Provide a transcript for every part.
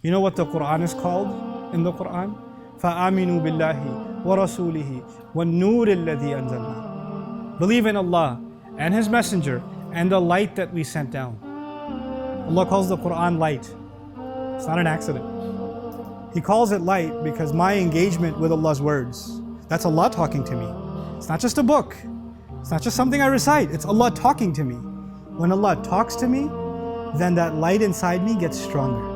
You know what the Quran is called in the Quran? فَآمِنُوا بِاللَّهِ وَرَسُولِهِ وَالنُّورِ الَّذِي أَنزَلْنَا. Believe in Allah and His Messenger and the light that we sent down. Allah calls the Quran light. It's not an accident. He calls it light because my engagement with Allah's words, that's Allah talking to me. It's not just a book. It's not just something I recite. It's Allah talking to me. When Allah talks to me, then that light inside me gets stronger.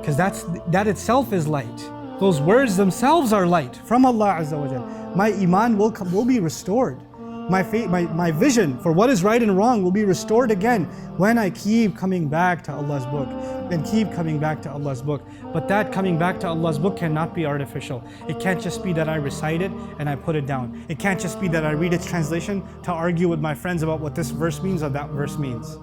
Because that itself is light. Those words themselves are light from Allah Azza wa Jal. My iman will be restored. My vision for what is right and wrong will be restored again when I keep coming back to Allah's book and keep coming back to Allah's book. But that coming back to Allah's book cannot be artificial. It can't just be that I recite it and I put it down. It can't just be that I read its translation to argue with my friends about what this verse means or that verse means.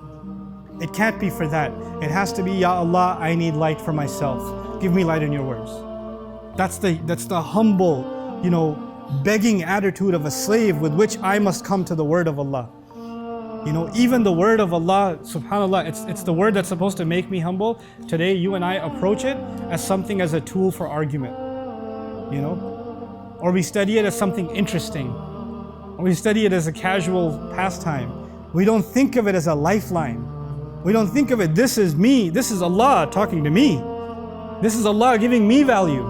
It can't be for that. It has to be, Ya Allah, I need light for myself. Give me light in your words. That's the humble, begging attitude of a slave with which I must come to the word of Allah. Even the word of Allah, subhanAllah, it's the word that's supposed to make me humble. Today, you and I approach it as something as a tool for argument. Or we study it as something interesting. Or we study it as a casual pastime. We don't think of it as a lifeline. We don't think of it, this is me, this is Allah talking to me. This is Allah giving me value,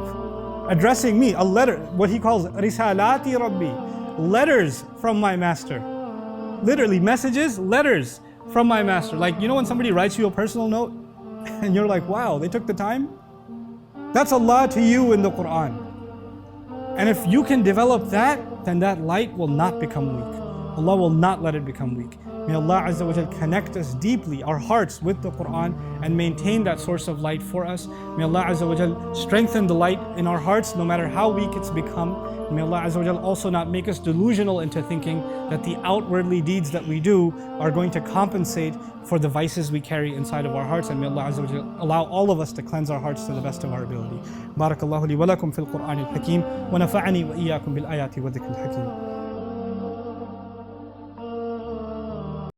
addressing me, a letter, what He calls risalati Rabbi, letters from my master. Literally messages, letters from my master. Like, when somebody writes you a personal note and you're like, wow, they took the time? That's Allah to you in the Quran. And if you can develop that, then that light will not become weak. Allah will not let it become weak. May Allah Azza wa Jal connect us deeply, our hearts with the Quran, and maintain that source of light for us. May Allah Azza wa Jal strengthen the light in our hearts no matter how weak it's become. May Allah Azza wa Jal also not make us delusional into thinking that the outwardly deeds that we do are going to compensate for the vices we carry inside of our hearts. And may Allah Azza wa Jal allow all of us to cleanse our hearts to the best of our ability. Barakallahu li wa lakum fil Qur'an al-Hakim wa nafa'ani wa iyyakum bil ayati wa dhikr al-Hakim.